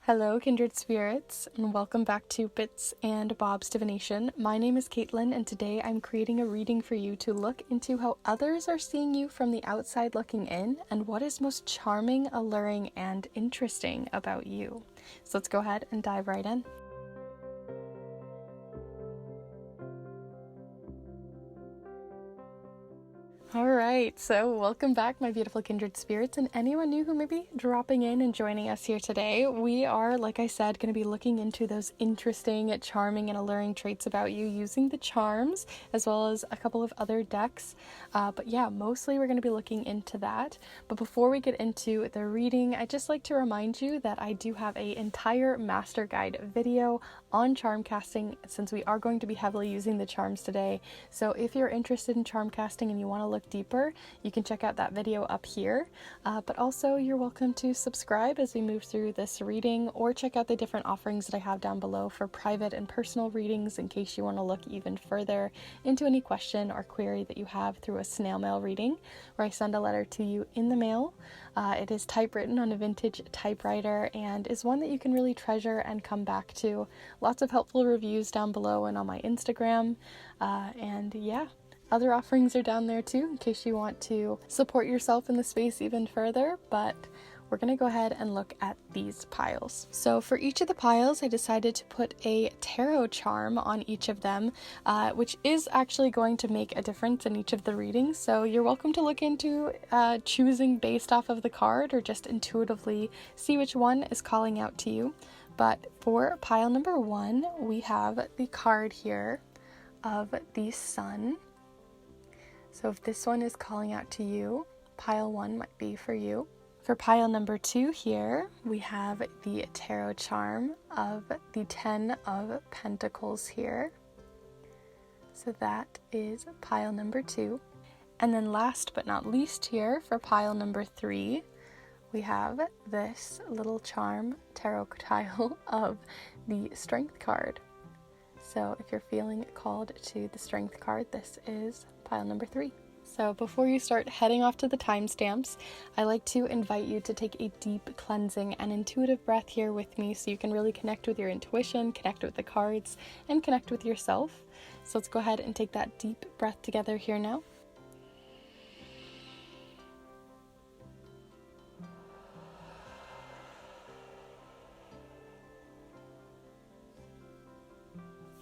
Hello, Kindred Spirits, and welcome back to Bits and Bob's Divination. My name is Caitlin, and today I'm creating a reading for you to look into how others are seeing you from the outside looking in, and what is most charming, alluring, and interesting about you. So let's go ahead and dive right in. Alright, so welcome back, my beautiful kindred spirits, and anyone new who may be dropping in and joining us here today. We are, like I said, going to be looking into those interesting, charming, and alluring traits about you using the charms, as well as a couple of other decks. But yeah, mostly we're going to be looking into that. But before we get into the reading, I'd just like to remind you that I do have an entire master guide video on charm casting, since we are going to be heavily using the charms today. So if you're interested in charm casting and you want to look deeper, you can check out that video up here, but also you're welcome to subscribe as we move through this reading, or check out the different offerings that I have down below for private and personal readings in case you want to look even further into any question or query that you have through a snail mail reading, where I send a letter to you in the mail. It is typewritten on a vintage typewriter and is one that you can really treasure and come back to. Lots of helpful reviews down below and on my Instagram, and yeah, other offerings are down there too in case you want to support yourself in the space even further, but we're going to go ahead and look at these piles. So for each of the piles, I decided to put a tarot charm on each of them, which is actually going to make a difference in each of the readings. So you're welcome to look into choosing based off of the card, or just intuitively see which one is calling out to you. But for pile number 1, we have the card here of the Sun. So if this one is calling out to you, pile 1 might be for you. For pile number 2 here, we have the tarot charm of the 10 of Pentacles here. So that is pile number 2. And then last but not least here, for pile number 3, we have this little charm tarot tile of the Strength card. So if you're feeling called to the Strength card, this is pile number 3. So before you start heading off to the timestamps, I like to invite you to take a deep cleansing and intuitive breath here with me, so you can really connect with your intuition, connect with the cards, and connect with yourself. So let's go ahead and take that deep breath together here now.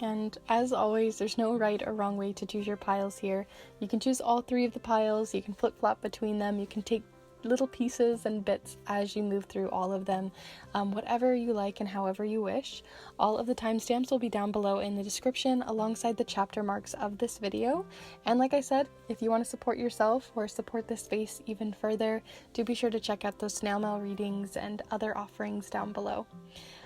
And as always, there's no right or wrong way to choose your piles here. You can choose all 3 of the piles, you can flip-flop between them, you can take little pieces and bits as you move through all of them, whatever you like and however you wish. All of the timestamps will be down below in the description alongside the chapter marks of this video. And like I said, if you want to support yourself or support this space even further, do be sure to check out those snail mail readings and other offerings down below.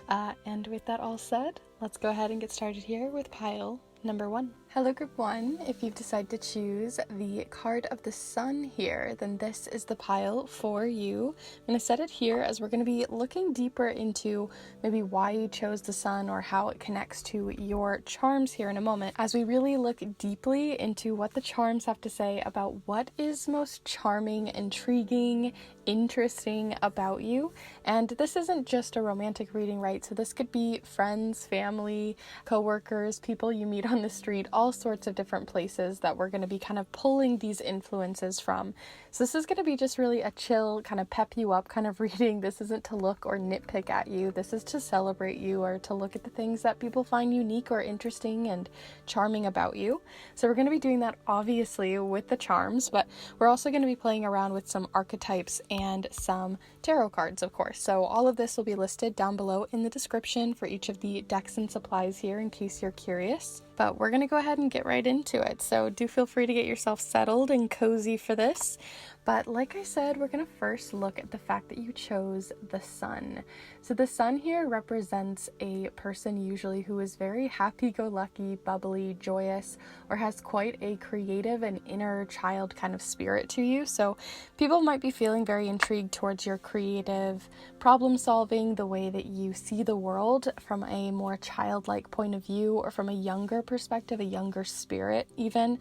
And with that all said, let's go ahead and get started here with pile number 1. Hello group 1, if you've decided to choose the card of the Sun here, then this is the pile for you. I'm going to set it here as we're going to be looking deeper into maybe why you chose the Sun or how it connects to your charms here in a moment, as we really look deeply into what the charms have to say about what is most charming, intriguing, interesting about you. And this isn't just a romantic reading, right? So this could be friends, family, co-workers, people you meet on the street, all sorts of different places that we're going to be kind of pulling these influences from. So this is going to be just really a chill, kind of pep you up kind of reading. This isn't to look or nitpick at you. This is to celebrate you, or to look at the things that people find unique or interesting and charming about you. So we're going to be doing that obviously with the charms, but we're also going to be playing around with some archetypes and some tarot cards, of course. So all of this will be listed down below in the description for each of the decks and supplies here in case you're curious. But we're going to go ahead and get right into it. So do feel free to get yourself settled and cozy for this. But like I said, we're going to first look at the fact that you chose the Sun. So the Sun here represents a person usually who is very happy-go-lucky, bubbly, joyous, or has quite a creative and inner child kind of spirit to you. So people might be feeling very intrigued towards your creative problem solving, the way that you see the world from a more childlike point of view, or from a younger perspective, a younger spirit even.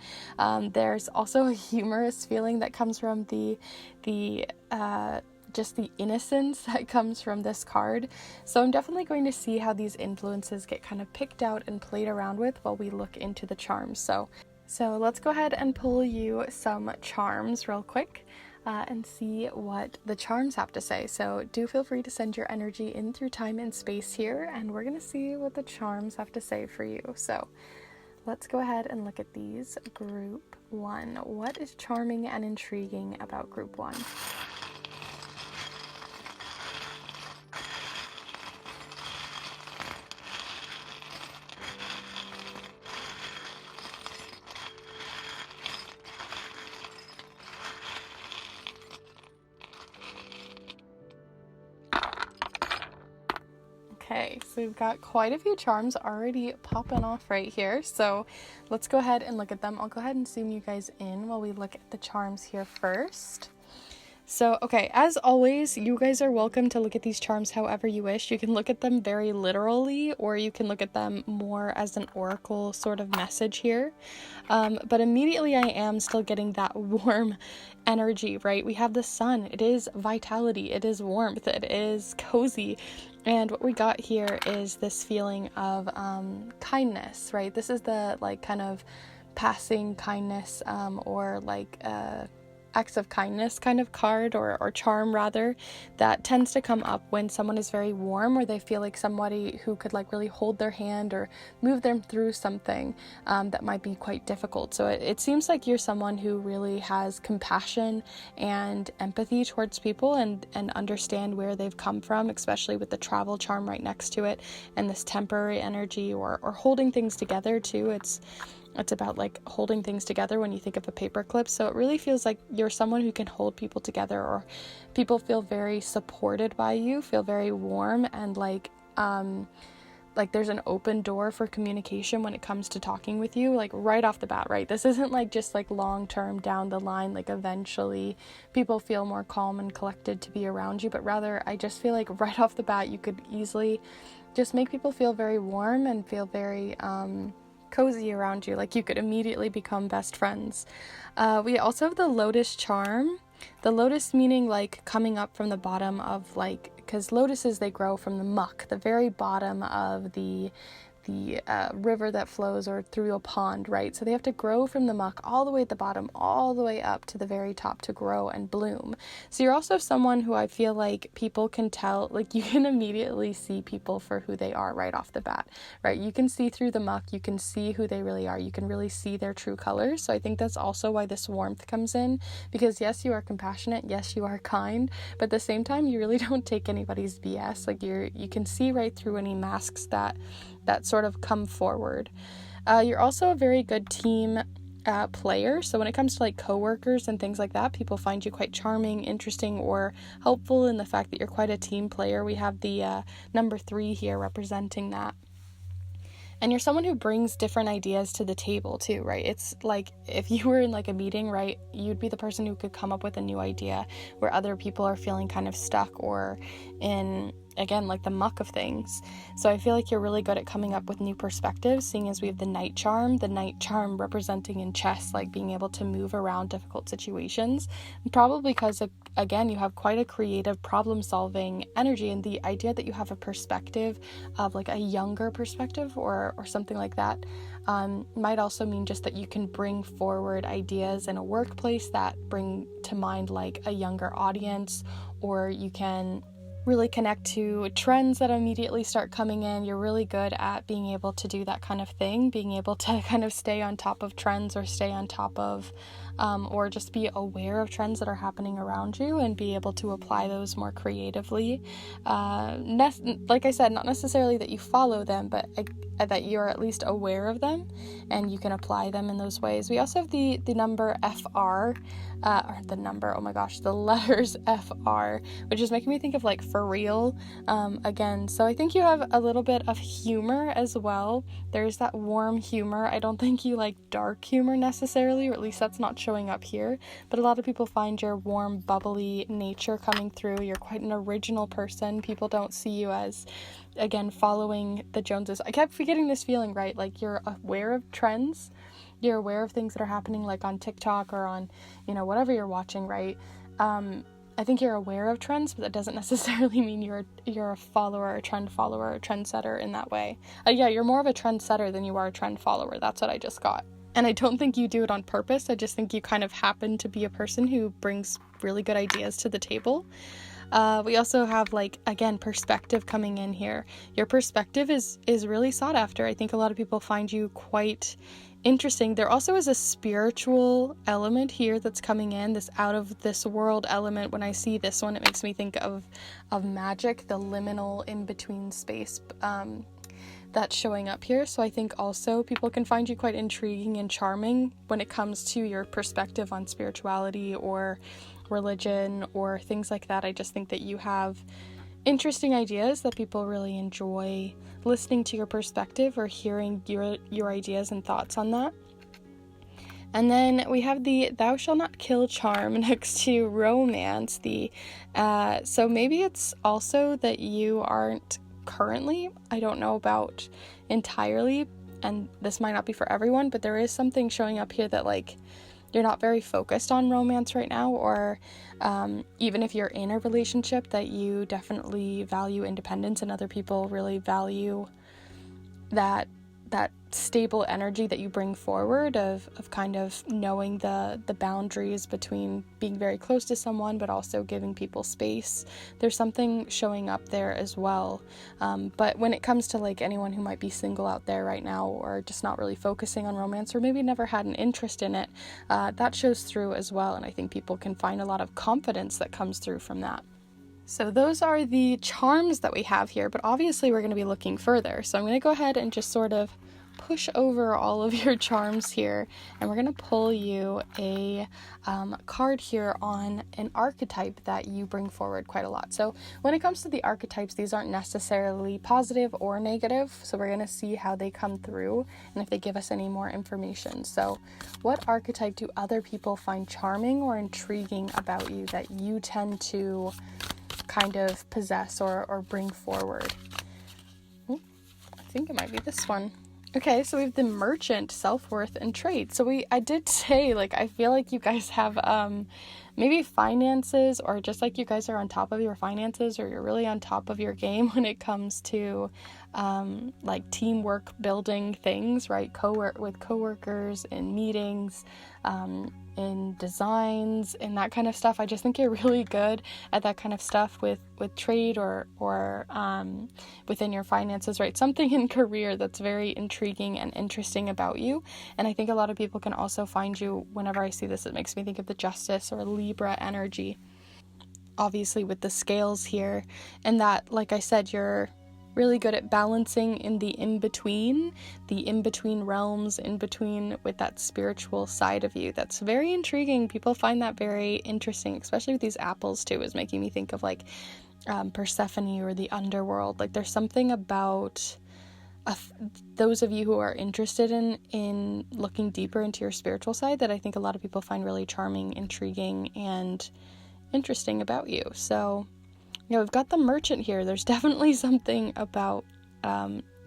There's also a humorous feeling that comes from the just the innocence that comes from this card. So I'm definitely going to see how these influences get kind of picked out and played around with while we look into the charms. So let's go ahead and pull you some charms real quick and see what the charms have to say. So do feel free to send your energy in through time and space here, and we're going to see what the charms have to say for you. So let's go ahead and look at these. Group 1. What is charming and intriguing about Group 1? Okay, so we've got quite a few charms already popping off right here, so let's go ahead and look at them. I'll go ahead and zoom you guys in while we look at the charms here first. So, okay, as always, you guys are welcome to look at these charms however you wish. You can look at them very literally, or you can look at them more as an oracle sort of message here. But immediately I am still getting that warm energy, right? We have the sun. It is vitality. It is warmth. It is cozy. And what we got here is this feeling of kindness, right? This is the like kind of passing kindness or like acts of kindness kind of card or charm rather, that tends to come up when someone is very warm or they feel like somebody who could like really hold their hand or move them through something that might be quite difficult. So it seems like you're someone who really has compassion and empathy towards people and understand where they've come from, especially with the travel charm right next to it and this temporary energy or holding things together too. It's about like holding things together when you think of a paperclip. So it really feels like you're someone who can hold people together, or people feel very supported by you, feel very warm, and like there's an open door for communication when it comes to talking with you, like right off the bat, right? This isn't like just like long term down the line, like eventually people feel more calm and collected to be around you, but rather I just feel like right off the bat you could easily just make people feel very warm and feel very cozy around you, like you could immediately become best friends. We also have the lotus charm. The lotus meaning like coming up from the bottom of like, because lotuses, they grow from the muck, the very bottom of the river that flows or through a pond, right? So they have to grow from the muck all the way at the bottom, all the way up to the very top to grow and bloom. So you're also someone who I feel like people can tell, like you can immediately see people for who they are right off the bat, right? You can see through the muck, you can see who they really are, you can really see their true colors. So I think that's also why this warmth comes in, because yes, you are compassionate, yes, you are kind, but at the same time, you really don't take anybody's BS. Like you can see right through any masks that sort of come forward. You're also a very good team player. So when it comes to like coworkers and things like that, people find you quite charming, interesting, or helpful in the fact that you're quite a team player. We have the number 3 here representing that. And you're someone who brings different ideas to the table too, right? It's like if you were in like a meeting, right, you'd be the person who could come up with a new idea where other people are feeling kind of stuck or in, again, like the muck of things. So I feel like you're really good at coming up with new perspectives, seeing as we have the night charm representing in chess, like being able to move around difficult situations, and probably because again, you have quite a creative problem solving energy, and the idea that you have a perspective of like a younger perspective or something like that might also mean just that you can bring forward ideas in a workplace that bring to mind like a younger audience, or you can really connect to trends that immediately start coming in. You're really good at being able to do that kind of thing, being able to kind of stay on top of trends or stay on top of or just be aware of trends that are happening around you and be able to apply those more creatively. Like I said, not necessarily that you follow them, but that you're at least aware of them and you can apply them in those ways. We also have the number FR, or the number, oh my gosh, the letters FR, which is making me think of like for real again. So I think you have a little bit of humor as well. There's that warm humor. I don't think you like dark humor necessarily, or at least that's not showing up here, but a lot of people find your warm, bubbly nature coming through. You're quite an original person. People don't see you as, again, following the Joneses. I kept getting this feeling, right? Like you're aware of trends. You're aware of things that are happening like on TikTok or on, whatever you're watching, right? I think you're aware of trends, but that doesn't necessarily mean you're a follower, a trend follower, a trendsetter in that way. Yeah, you're more of a trendsetter than you are a trend follower. That's what I just got. And I don't think you do it on purpose. I just think you kind of happen to be a person who brings really good ideas to the table. We also have, like, again, perspective coming in here. Your perspective is really sought after. I think a lot of people find you quite interesting. There also is a spiritual element here that's coming in, this out of this world element. When I see this one, it makes me think of magic, the liminal in between space that's showing up here. So I think also people can find you quite intriguing and charming when it comes to your perspective on spirituality or religion or things like that. I just think that you have interesting ideas that people really enjoy listening to your perspective or hearing your ideas and thoughts on that. And then we have the thou shalt not kill charm next to romance. So maybe it's also that you aren't currently, I don't know about entirely, and this might not be for everyone, but there is something showing up here that, like, you're not very focused on romance right now, or even if you're in a relationship, that you definitely value independence and other people really value that stable energy that you bring forward of kind of knowing the boundaries between being very close to someone but also giving people space. There's something showing up there as well. But when it comes to, like, anyone who might be single out there right now or just not really focusing on romance or maybe never had an interest in it, that shows through as well. And I think people can find a lot of confidence that comes through from that. So those are the charms that we have here, but obviously we're going to be looking further. So I'm going to go ahead and just sort of push over all of your charms here, and we're going to pull you a card here on an archetype that you bring forward quite a lot. So when it comes to the archetypes, these aren't necessarily positive or negative, so we're going to see how they come through and if they give us any more information. So what archetype do other people find charming or intriguing about you that you tend to kind of possess or bring forward? I think it might be this one. Okay, so we have the Merchant, Self-Worth, and Trade. So I did say, like, I feel like you guys have maybe finances, or just like you guys are on top of your finances, or you're really on top of your game when it comes to like teamwork building things, right? With coworkers in meetings, in designs and that kind of stuff. I just think you're really good at that kind of stuff with trade or within your finances, right? Something in career that's very intriguing and interesting about you. And I think a lot of people can also find you, whenever I see this, it makes me think of the Justice or Libra energy, obviously with the scales here. And that, like I said, you're really good at balancing in the in-between realms, in between with that spiritual side of you. That's very intriguing. People find that very interesting, especially with these apples too, is making me think of like Persephone or the underworld. Like there's something about those of you who are interested in looking deeper into your spiritual side that I think a lot of people find really charming, intriguing, and interesting about you. So yeah, we've got the Merchant here. There's definitely something about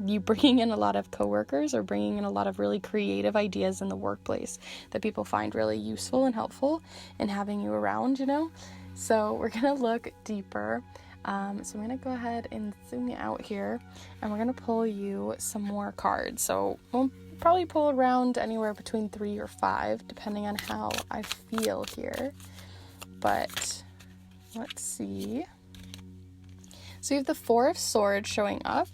you bringing in a lot of coworkers or bringing in a lot of really creative ideas in the workplace that people find really useful and helpful in having you around, you know? So we're going to look deeper. So I'm going to go ahead and zoom you out here, and we're going to pull you some more cards. So we'll probably pull around anywhere between 3 or 5, depending on how I feel here. But let's see. So you have the Four of Swords showing up.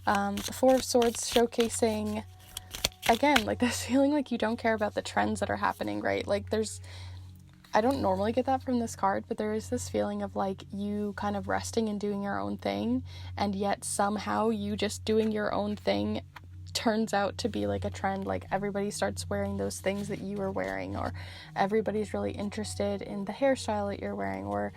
The Four of Swords showcasing, again, like this feeling like you don't care about the trends that are happening, right? Like I don't normally get that from this card, but there is this feeling of like you kind of resting and doing your own thing, and yet somehow you just doing your own thing turns out to be like a trend. Like everybody starts wearing those things that you are wearing, or everybody's really interested in the hairstyle that you're wearing, or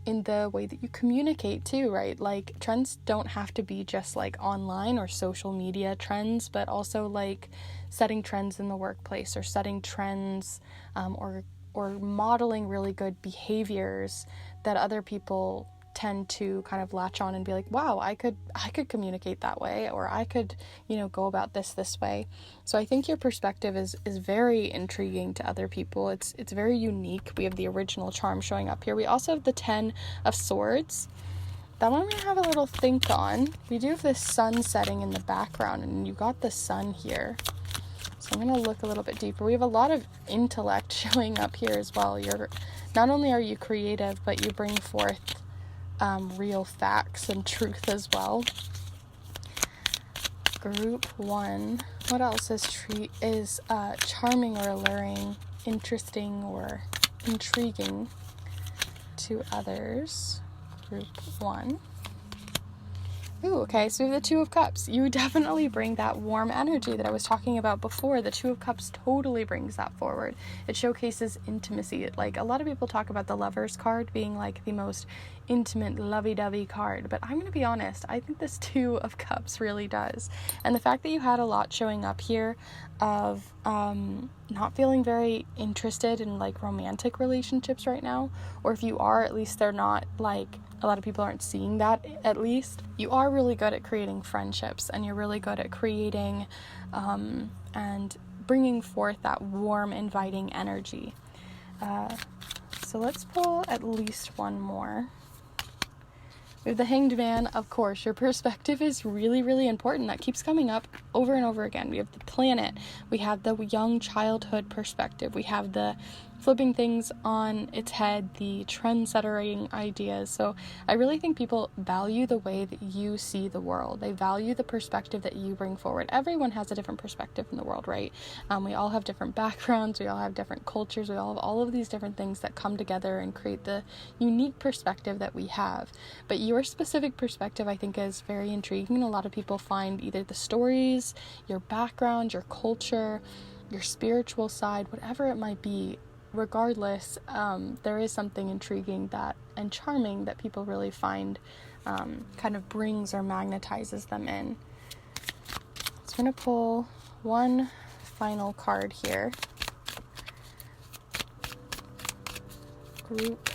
in the way that you communicate too, right? Like trends don't have to be just like online or social media trends, but also like setting trends in the workplace, or setting trends or modeling really good behaviors that other people tend to kind of latch on and be like, wow, I could communicate that way, or I could, go about this way. So I think your perspective is very intriguing to other people. It's very unique. We have the original charm showing up here. We also have the 10 of Swords. That one I'm going to have a little think on. We do have this sun setting in the background, and you got the sun here. So I'm going to look a little bit deeper. We have a lot of intellect showing up here as well. Not only are you creative, but you bring forth real facts and truth as well. Group 1. What else is charming or alluring, interesting or intriguing to others? Group 1. Ooh, okay, so we have the Two of Cups. You definitely bring that warm energy that I was talking about before. The Two of Cups totally brings that forward. It showcases intimacy. Like, a lot of people talk about the Lovers card being like the most intimate, lovey-dovey card, but I'm going to be honest, I think this Two of Cups really does. And the fact that you had a lot showing up here of not feeling very interested in like romantic relationships right now, or if you are, at least they're not like, a lot of people aren't seeing that, at least. You are really good at creating friendships, and you're really good at creating and bringing forth that warm, inviting energy. So let's pull at least one more. We have the Hanged Man. Of course, your perspective is really, really important. That keeps coming up over and over again. We have the planet. We have the young childhood perspective. We have the flipping things on its head, the trend-settering ideas. So I really think people value the way that you see the world. They value the perspective that you bring forward. Everyone has a different perspective in the world, right? We all have different backgrounds. We all have different cultures. We all have all of these different things that come together and create the unique perspective that we have. But your specific perspective, I think, is very intriguing. A lot of people find either the stories, your background, your culture, your spiritual side, whatever it might be. Regardless, there is something intriguing and charming that people really find kind of brings or magnetizes them in. So I'm going to pull one final card here. Group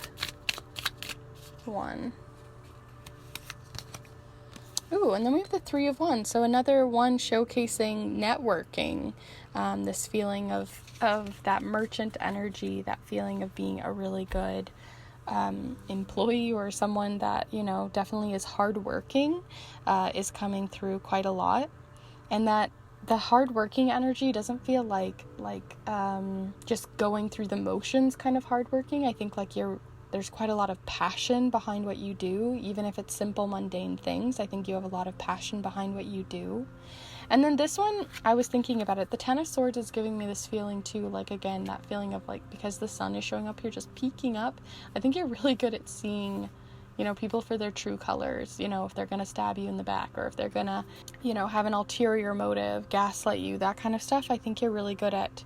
1. Ooh, and then we have the Three of Wands. So another one showcasing networking, this feeling of that merchant energy, that feeling of being a really good employee, or someone that, definitely is hardworking, is coming through quite a lot. And that the hardworking energy doesn't feel like just going through the motions kind of hardworking. I think like there's quite a lot of passion behind what you do, even if it's simple, mundane things. I think you have a lot of passion behind what you do. And then this one, I was thinking about it. The Ten of Swords is giving me this feeling too, like, again, that feeling of like, because the sun is showing up here, just peeking up. I think you're really good at seeing, people for their true colors, if they're going to stab you in the back, or if they're going to, have an ulterior motive, gaslight you, that kind of stuff. I think you're really good at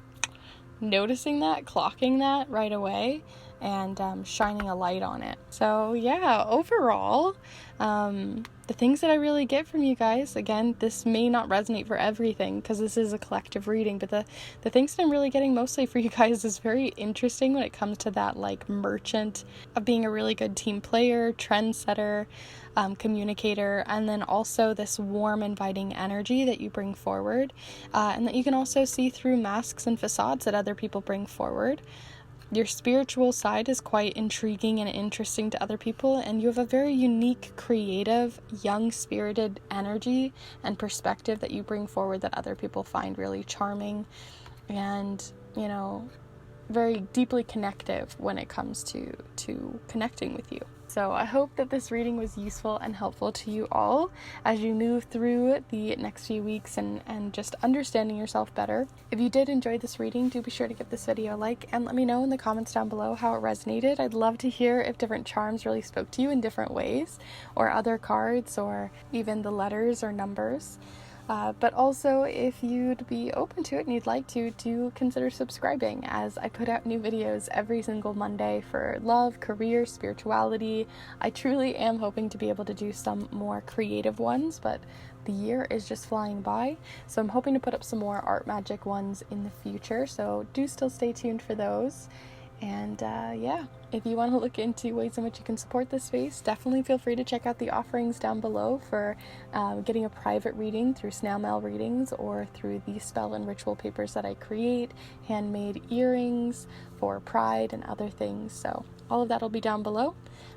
noticing that, clocking that right away, and shining a light on it. So yeah, overall, the things that I really get from you guys, again, this may not resonate for everything because this is a collective reading, but the things that I'm really getting mostly for you guys is very interesting when it comes to that like merchant of being a really good team player, trendsetter, communicator, and then also this warm, inviting energy that you bring forward, and that you can also see through masks and facades that other people bring forward. Your spiritual side is quite intriguing and interesting to other people, and you have a very unique, creative, young-spirited energy and perspective that you bring forward that other people find really charming and, very deeply connective when it comes to connecting with you. So I hope that this reading was useful and helpful to you all as you move through the next few weeks and just understanding yourself better. If you did enjoy this reading, do be sure to give this video a like and let me know in the comments down below how it resonated. I'd love to hear if different charms really spoke to you in different ways, or other cards, or even the letters or numbers. But also, if you'd be open to it and you'd like to, do consider subscribing, as I put out new videos every single Monday for love, career, spirituality. I truly am hoping to be able to do some more creative ones, but the year is just flying by. So I'm hoping to put up some more art magic ones in the future. So do still stay tuned for those. And yeah, if you want to look into ways in which you can support this space, definitely feel free to check out the offerings down below for getting a private reading through snail mail readings or through the spell and ritual papers that I create, handmade earrings for pride and other things. So all of that will be down below,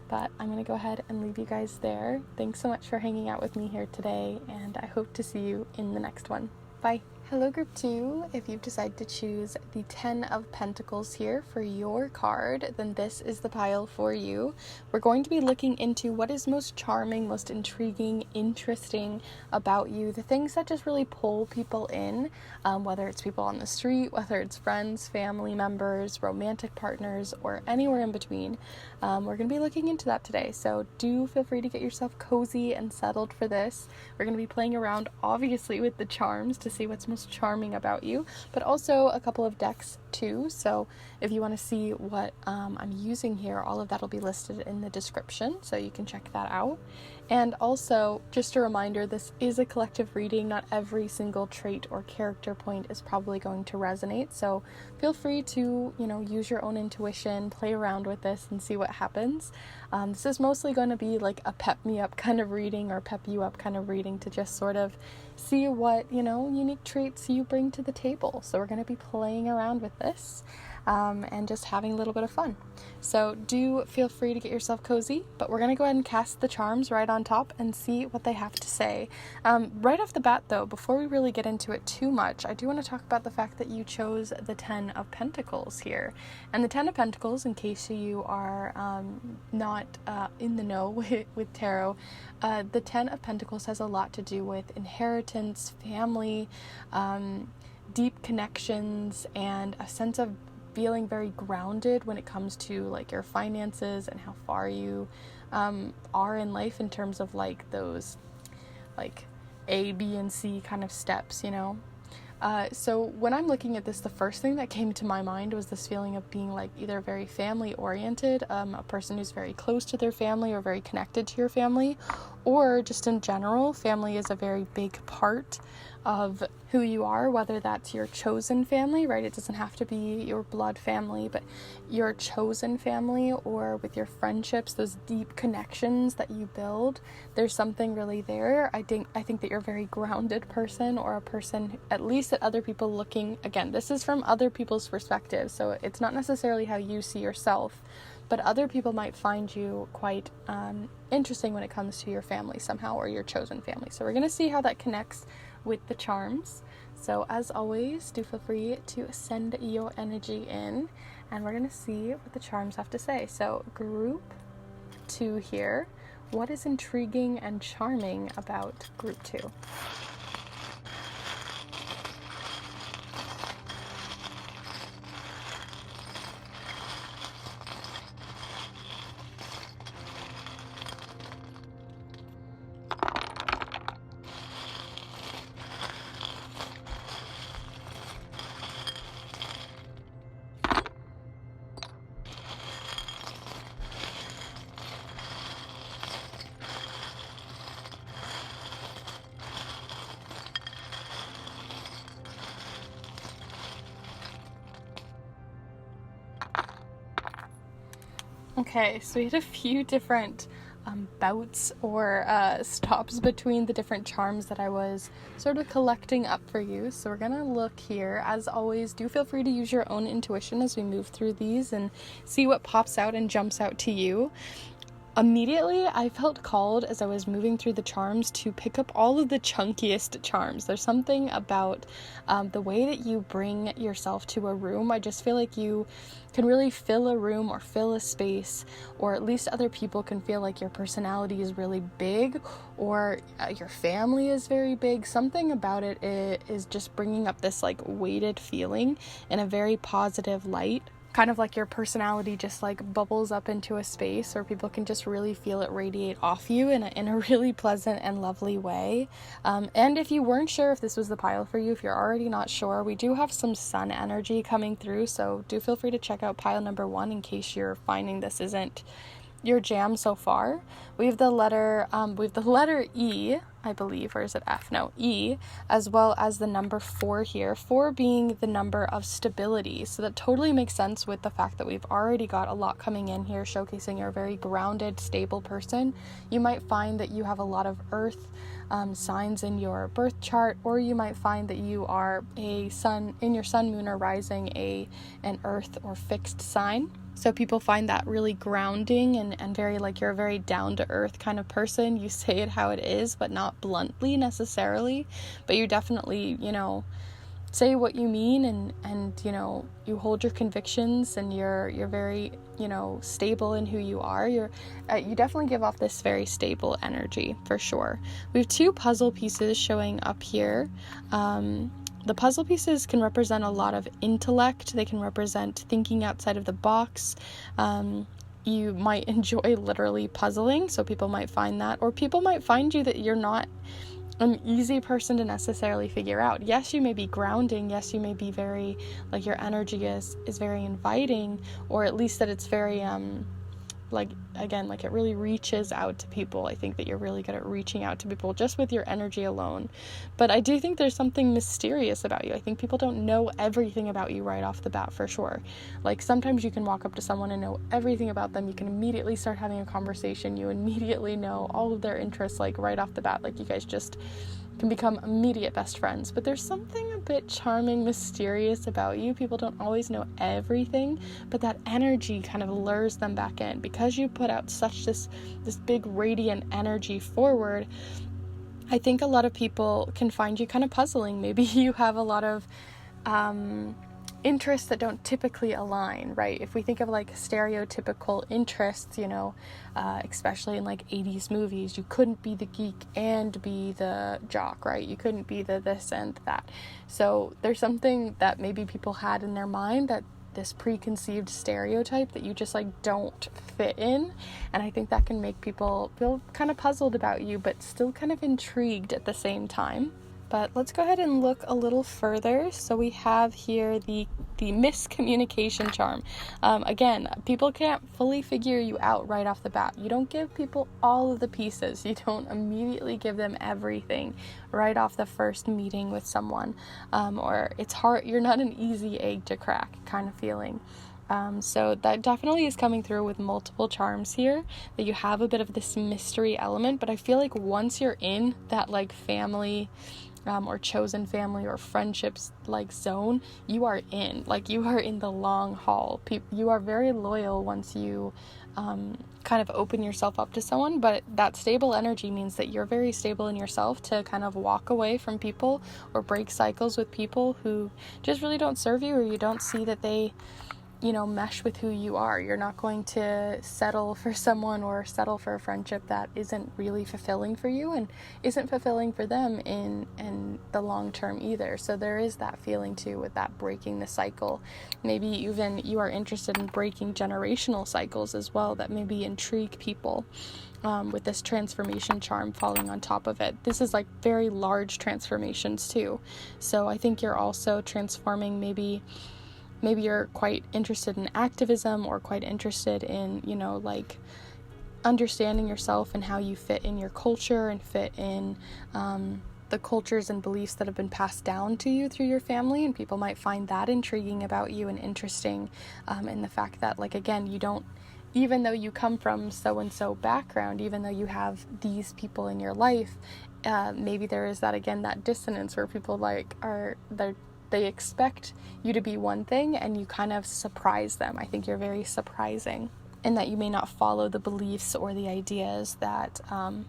but I'm going to go ahead and leave you guys there. Thanks so much for hanging out with me here today, and I hope to see you in the next one. Bye. Hello group 2, if you've decided to choose the 10 of Pentacles here for your card, then this is the pile for you. We're going to be looking into what is most charming, most intriguing, interesting about you, the things that just really pull people in, whether it's people on the street, whether it's friends, family members, romantic partners, or anywhere in between. We're going to be looking into that today, so do feel free to get yourself cozy and settled for this. We're going to be playing around obviously with the charms to see what's most charming about you, but also a couple of decks too. So if you want to see what I'm using here, all of that will be listed in the description, so you can check that out. And also, just a reminder, this is a collective reading. Not every single trait or character point is probably going to resonate, so feel free to, use your own intuition, play around with this and see what happens. This is mostly going to be like a pep me up kind of reading, or pep you up kind of reading, to just sort of see what, unique traits you bring to the table. So we're going to be playing around with this and just having a little bit of fun. So do feel free to get yourself cozy, but we're going to go ahead and cast the charms right on top and see what they have to say. Right off the bat though, before we really get into it too much, I do want to talk about the fact that you chose the 10 of Pentacles here. And the 10 of Pentacles, in case you are not in the know with tarot, the 10 of Pentacles has a lot to do with inheritance, family, deep connections, and a sense of feeling very grounded when it comes to like your finances and how far you are in life in terms of like those like A, B, and C kind of steps, So when I'm looking at this, the first thing that came to my mind was this feeling of being like either very family oriented, a person who's very close to their family or very connected to your family, or just in general, family is a very big part of who you are, whether that's your chosen family, right? It doesn't have to be your blood family, but your chosen family, or with your friendships, those deep connections that you build. There's something really there. I think that you're a very grounded person, or a person, at least that other people looking, again, this is from other people's perspective, so it's not necessarily how you see yourself, but other people might find you quite interesting when it comes to your family somehow, or your chosen family. So we're going to see how that connects with the charms. So as always, do feel free to send your energy in, and we're going to see what the charms have to say. So group 2 here, what is intriguing and charming about group 2? Okay, so we had a few different bouts or stops between the different charms that I was sort of collecting up for you. So we're gonna look here. As always, do feel free to use your own intuition as we move through these and see what pops out and jumps out to you. Immediately, I felt called as I was moving through the charms to pick up all of the chunkiest charms. There's something about the way that you bring yourself to a room. I just feel like you can really fill a room or fill a space, or at least other people can feel like your personality is really big, or your family is very big. Something about it is just bringing up this like weighted feeling in a very positive light. Kind of like your personality just like bubbles up into a space where people can just really feel it radiate off you in a really pleasant and lovely way. And if you weren't sure if this was the pile for you, if you're already not sure, we do have some sun energy coming through, so do feel free to check out pile number 1 in case you're finding this isn't your jam so far. We have the letter E, I believe, or is it F? No, E, as well as the number 4 here, 4 being the number of stability. So that totally makes sense with the fact that we've already got a lot coming in here, showcasing you're a very grounded, stable person. You might find that you have a lot of earth signs in your birth chart, or you might find that you are a sun, in your sun, moon, or rising, an earth or fixed sign. So people find that really grounding and very like you're a very down to earth kind of person. You say it how it is, but not bluntly necessarily, but you definitely, say what you mean, and you hold your convictions, and you're very, stable in who you are. You definitely give off this very stable energy for sure. We have 2 puzzle pieces showing up here. The puzzle pieces can represent a lot of intellect. They can represent thinking outside of the box. You might enjoy literally puzzling, so people might find that, or people might find you that you're not an easy person to necessarily figure out. Yes, you may be grounding. Yes, you may be very, like, your energy is very inviting, or at least that it's very, it really reaches out to people. I think that you're really good at reaching out to people just with your energy alone. But I do think there's something mysterious about you. I think people don't know everything about you right off the bat, for sure. Like, sometimes you can walk up to someone and know everything about them. You can immediately start having a conversation. You immediately know all of their interests, like, right off the bat. Like, you guys just can become immediate best friends. But there's something a bit charming, mysterious about you. People don't always know everything, but that energy kind of lures them back in because you put out such this big radiant energy forward. I think a lot of people can find you kind of puzzling. Maybe you have a lot of interests that don't typically align, right? If we think of like stereotypical interests, especially in like 80s movies, you couldn't be the geek and be the jock, right? You couldn't be the this and that. So there's something that maybe people had in their mind, that this preconceived stereotype that you just like don't fit in. And I think that can make people feel kind of puzzled about you, but still kind of intrigued at the same time. But let's go ahead and look a little further. So we have here the miscommunication charm. Again, people can't fully figure you out right off the bat. You don't give people all of the pieces. You don't immediately give them everything right off the first meeting with someone. Or it's hard. You're not an easy egg to crack kind of feeling. So that definitely is coming through with multiple charms here, that you have a bit of this mystery element. But I feel like once you're in that like family or chosen family or friendships like zone, you are in the long haul. You are very loyal once you kind of open yourself up to someone, but that stable energy means that you're very stable in yourself to kind of walk away from people or break cycles with people who just really don't serve you, or you don't see that they mesh with who you are. You're not going to settle for someone or settle for a friendship that isn't really fulfilling for you and isn't fulfilling for them in the long term either. So there is that feeling too with that breaking the cycle. Maybe even you are interested in breaking generational cycles as well, that maybe intrigue people. With this transformation charm falling on top of it. This is like very large transformations too. So I think you're also transforming, maybe you're quite interested in activism, or quite interested in, like understanding yourself and how you fit in your culture and fit in the cultures and beliefs that have been passed down to you through your family. And people might find that intriguing about you and interesting in the fact that, like, again, you don't, even though you come from so-and-so background, even though you have these people in your life, maybe there is that, again, that dissonance where people they expect you to be one thing and you kind of surprise them. I think you're very surprising in that you may not follow the beliefs or the ideas that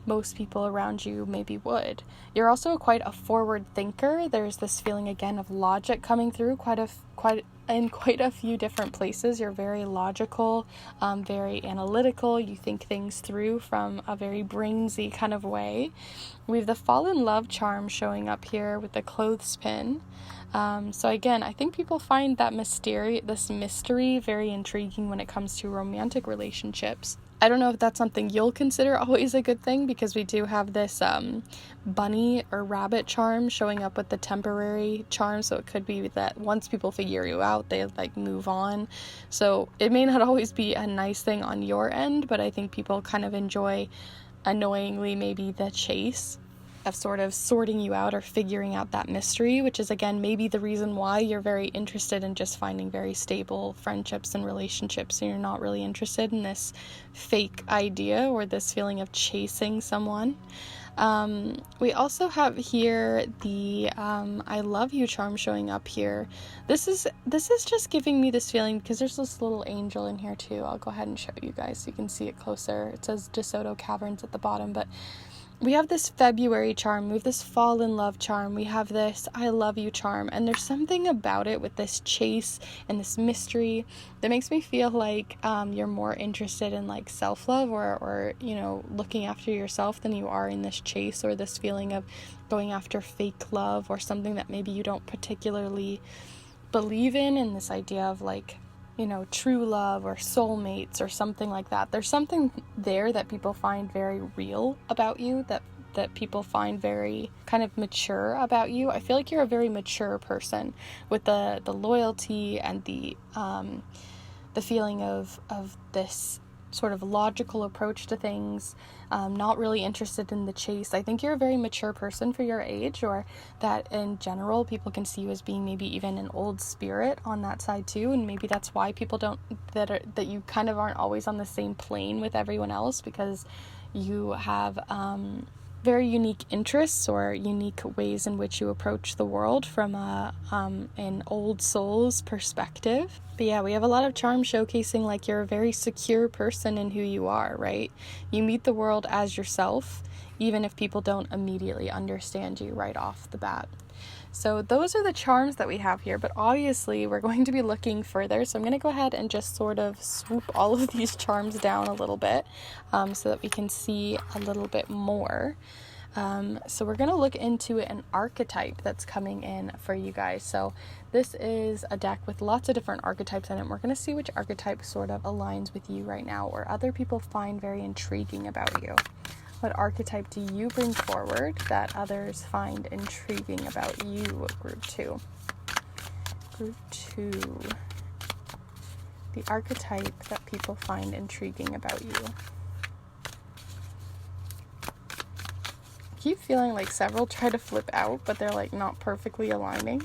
most people around you maybe would. You're also quite a forward thinker. There's this feeling again of logic coming through in quite a few different places. You're very logical, very analytical. You think things through from a very brainsy kind of way. We have the fall in love charm showing up here with the clothespin. So again, I think people find that this mystery very intriguing when it comes to romantic relationships. I don't know if that's something you'll consider always a good thing, because we do have this bunny or rabbit charm showing up with the temporary charm. So it could be that once people figure you out, they like move on. So it may not always be a nice thing on your end, but I think people kind of enjoy, annoyingly, maybe the chase of sort of sorting you out or figuring out that mystery, which is again maybe the reason why you're very interested in just finding very stable friendships and relationships, and you're not really interested in this fake idea or this feeling of chasing someone. We also have here the I love you charm showing up here. This is just giving me this feeling, because there's this little angel in here too. I'll go ahead and show you guys so you can see it closer. It says DeSoto Caverns at the bottom, but we have this February charm, we have this fall in love charm, we have this I love you charm, and there's something about it with this chase and this mystery that makes me feel like you're more interested in like self-love or you know, looking after yourself than you are in this chase or this feeling of going after fake love or something that maybe you don't particularly believe in this idea of like, you know, true love or soulmates or something like that. There's something there that people find very real about you, that people find very kind of mature about you. I feel like you're a very mature person with the loyalty and the feeling of this sort of logical approach to things, not really interested in the chase. I think you're a very mature person for your age, or that in general people can see you as being maybe even an old spirit on that side too, and maybe that's why people don't, that you kind of aren't always on the same plane with everyone else, because you have very unique interests or unique ways in which you approach the world from an old soul's perspective. But yeah, we have a lot of charm showcasing like you're a very secure person in who you are, right? You meet the world as yourself, even if people don't immediately understand you right off the bat. So those are the charms that we have here, but obviously we're going to be looking further. So I'm going to go ahead and just sort of swoop all of these charms down a little bit so that we can see a little bit more. So we're going to look into an archetype that's coming in for you guys. So this is a deck with lots of different archetypes in it. We're going to see which archetype sort of aligns with you right now, or other people find very intriguing about you. What archetype do you bring forward that others find intriguing about you, group 2? Group 2. The archetype that people find intriguing about you. I keep feeling like several try to flip out, but they're like not perfectly aligning.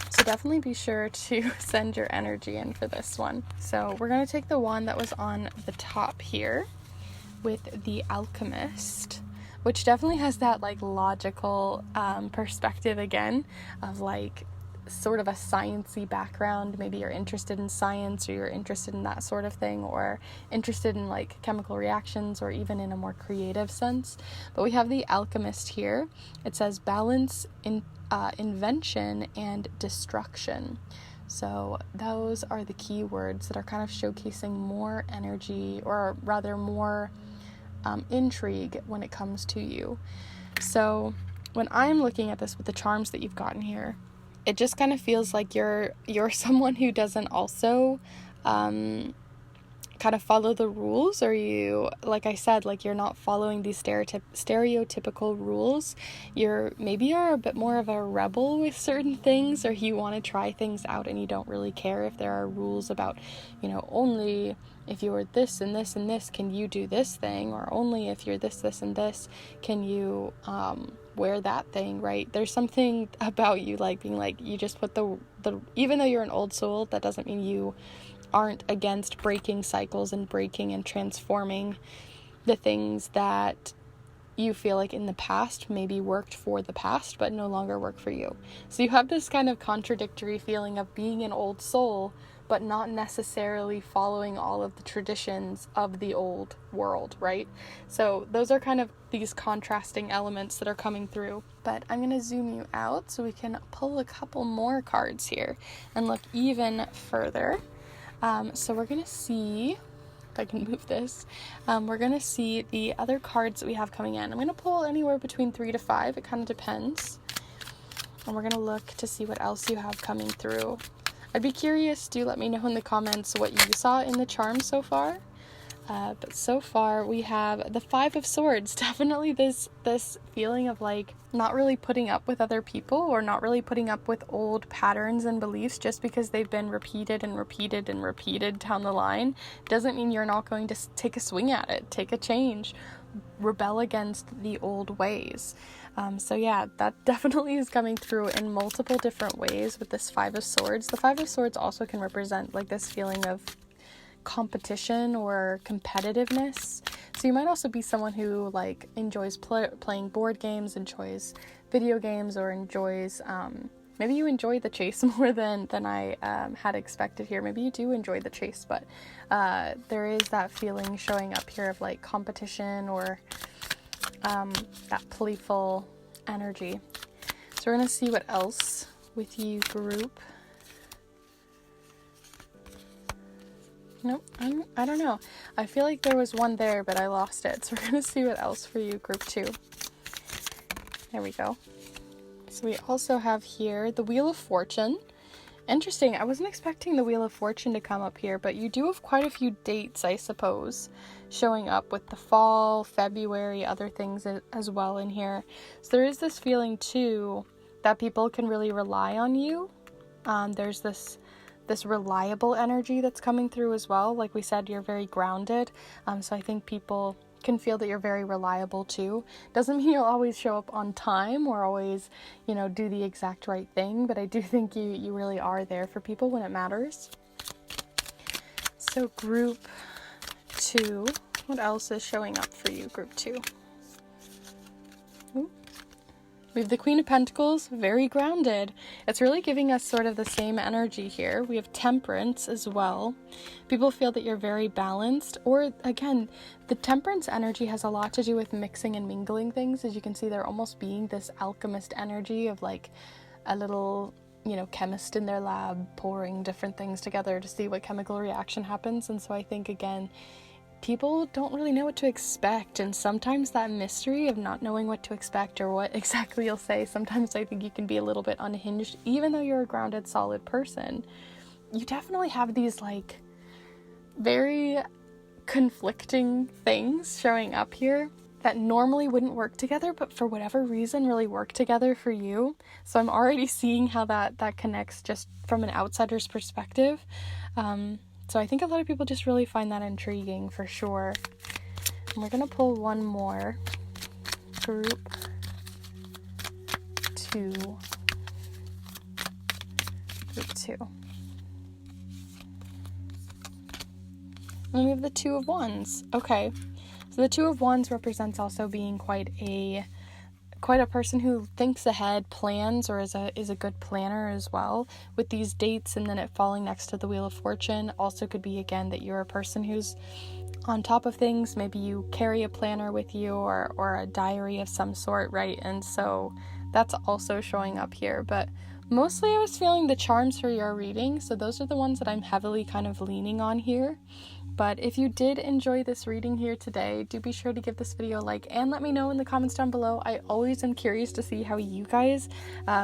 So definitely be sure to send your energy in for this one. So we're going to take the one that was on the top here, with the Alchemist, which definitely has that like logical perspective again of like sort of a sciencey background. Maybe you're interested in science, or you're interested in that sort of thing, or interested in like chemical reactions, or even in a more creative sense. But we have the Alchemist here. It says balance, invention, and destruction. So those are the key words that are kind of showcasing more energy, or rather more intrigue when it comes to you. So when I'm looking at this with the charms that you've gotten here, it just kind of feels like you're someone who doesn't also kind of follow the rules, or you, like I said, like you're not following these stereotypical rules. You're a bit more of a rebel with certain things, or you want to try things out and you don't really care if there are rules about, you know, only if you're this and this and this can you do this thing, or only if you're this and this can you wear that thing, right? There's something about you like being like, you just put the even though you're an old soul, that doesn't mean you aren't against breaking cycles and breaking and transforming the things that you feel like in the past maybe worked for the past but no longer work for you. So you have this kind of contradictory feeling of being an old soul but not necessarily following all of the traditions of the old world, right? So those are kind of these contrasting elements that are coming through. But I'm going to zoom you out so we can pull a couple more cards here and look even further. So we're going to see, if I can move this, we're going to see the other cards that we have coming in. I'm going to pull anywhere between 3 to 5. It kind of depends. And we're going to look to see what else you have coming through. I'd be curious, do let me know in the comments what you saw in the charms so far. But so far we have the Five of Swords. Definitely this feeling of like not really putting up with other people, or not really putting up with old patterns and beliefs just because they've been repeated and repeated and repeated down the line doesn't mean you're not going to take a swing at it, take a change, rebel against the old ways. So yeah, that definitely is coming through in multiple different ways with this Five of Swords. The Five of Swords also can represent like this feeling of competition or competitiveness. So you might also be someone who like enjoys playing board games, enjoys video games, or enjoys maybe you enjoy the chase more than I had expected here. Maybe you do enjoy the chase, but there is that feeling showing up here of like competition or that playful energy. So we're gonna see what else with you, group. Nope, I don't know. I feel like there was one there, but I lost it. So we're going to see what else for you, group 2. There we go. So we also have here the Wheel of Fortune. Interesting. I wasn't expecting the Wheel of Fortune to come up here, but you do have quite a few dates, I suppose, showing up with the fall, February, other things as well in here. So there is this feeling, too, that people can really rely on you. There's this reliable energy that's coming through as well. Like we said, you're very grounded. So I think people can feel that you're very reliable too. Doesn't mean you'll always show up on time or always, do the exact right thing, but I do think you really are there for people when it matters. So group 2, what else is showing up for you, group 2? Ooh. We have the Queen of Pentacles, very grounded. It's really giving us sort of the same energy here. We have Temperance as well. People feel that you're very balanced, or again, the Temperance energy has a lot to do with mixing and mingling things. As you can see, they're almost being this alchemist energy of like a little, chemist in their lab pouring different things together to see what chemical reaction happens. And so I think, again, people don't really know what to expect, and sometimes that mystery of not knowing what to expect or what exactly you'll say, sometimes I think you can be a little bit unhinged. Even though you're a grounded, solid person, you definitely have these like very conflicting things showing up here that normally wouldn't work together, but for whatever reason really work together for you. So I'm already seeing how that connects just from an outsider's perspective. So I think a lot of people just really find that intriguing for sure. And we're going to pull one more. Group 2. Group 2. And we have the Two of Wands. Okay. So the Two of Wands represents also being quite a person who thinks ahead, plans, or is a good planner as well. With these dates and then it falling next to the Wheel of Fortune also could be, again, that you're a person who's on top of things. Maybe you carry a planner with you or a diary of some sort, right? And so that's also showing up here. But mostly I was feeling the charms for your reading, so those are the ones that I'm heavily kind of leaning on here. But if you did enjoy this reading here today, do be sure to give this video a like and let me know in the comments down below. I always am curious to see how you guys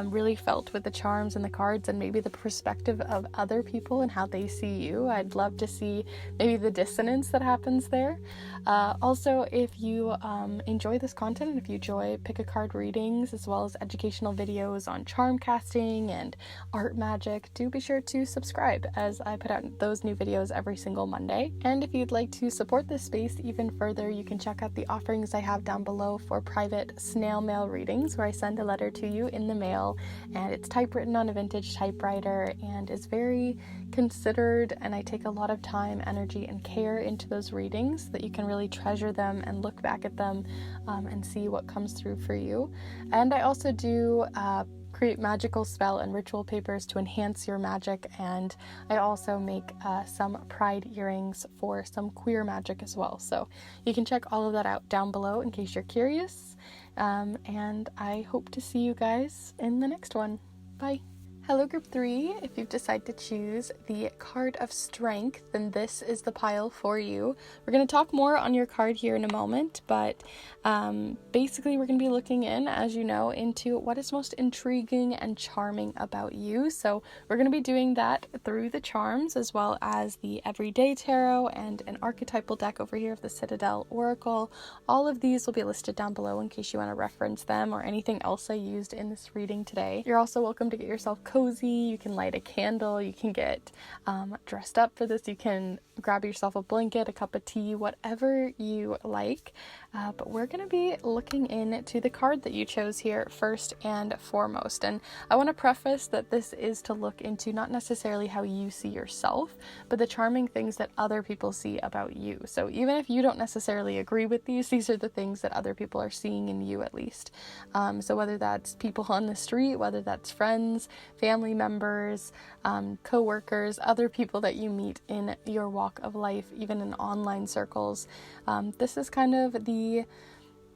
really felt with the charms and the cards, and maybe the perspective of other people and how they see you. I'd love to see maybe the dissonance that happens there. Also, if you enjoy this content and if you enjoy pick a card readings as well as educational videos on charm casting and art magic, do be sure to subscribe, as I put out those new videos every single Monday. And if you'd like to support this space even further, you can check out the offerings I have down below for private snail mail readings, where I send a letter to you in the mail, and it's typewritten on a vintage typewriter and is very considered, and I take a lot of time, energy, and care into those readings so that you can really treasure them and look back at them and see what comes through for you. And I also do create magical spell and ritual papers to enhance your magic, and I also make some pride earrings for some queer magic as well. So you can check all of that out down below in case you're curious, and I hope to see you guys in the next one. Bye. Hello group 3, if you've decided to choose the card of strength, then this is the pile for you. We're going to talk more on your card here in a moment, but basically we're going to be looking in, as you know, into what is most intriguing and charming about you. So we're going to be doing that through the charms as well as the everyday tarot and an archetypal deck over here of the Citadel Oracle. All of these will be listed down below in case you want to reference them or anything else I used in this reading today. You're also welcome to get yourself cozy. You can light a candle, you can get dressed up for this, you can grab yourself a blanket, a cup of tea, whatever you like. But we're going to be looking into the card that you chose here first and foremost. And I want to preface that this is to look into not necessarily how you see yourself, but the charming things that other people see about you. So even if you don't necessarily agree with these are the things that other people are seeing in you at least. So whether that's people on the street, whether that's friends, family members, co-workers, other people that you meet in your walk of life, even in online circles, this is kind of the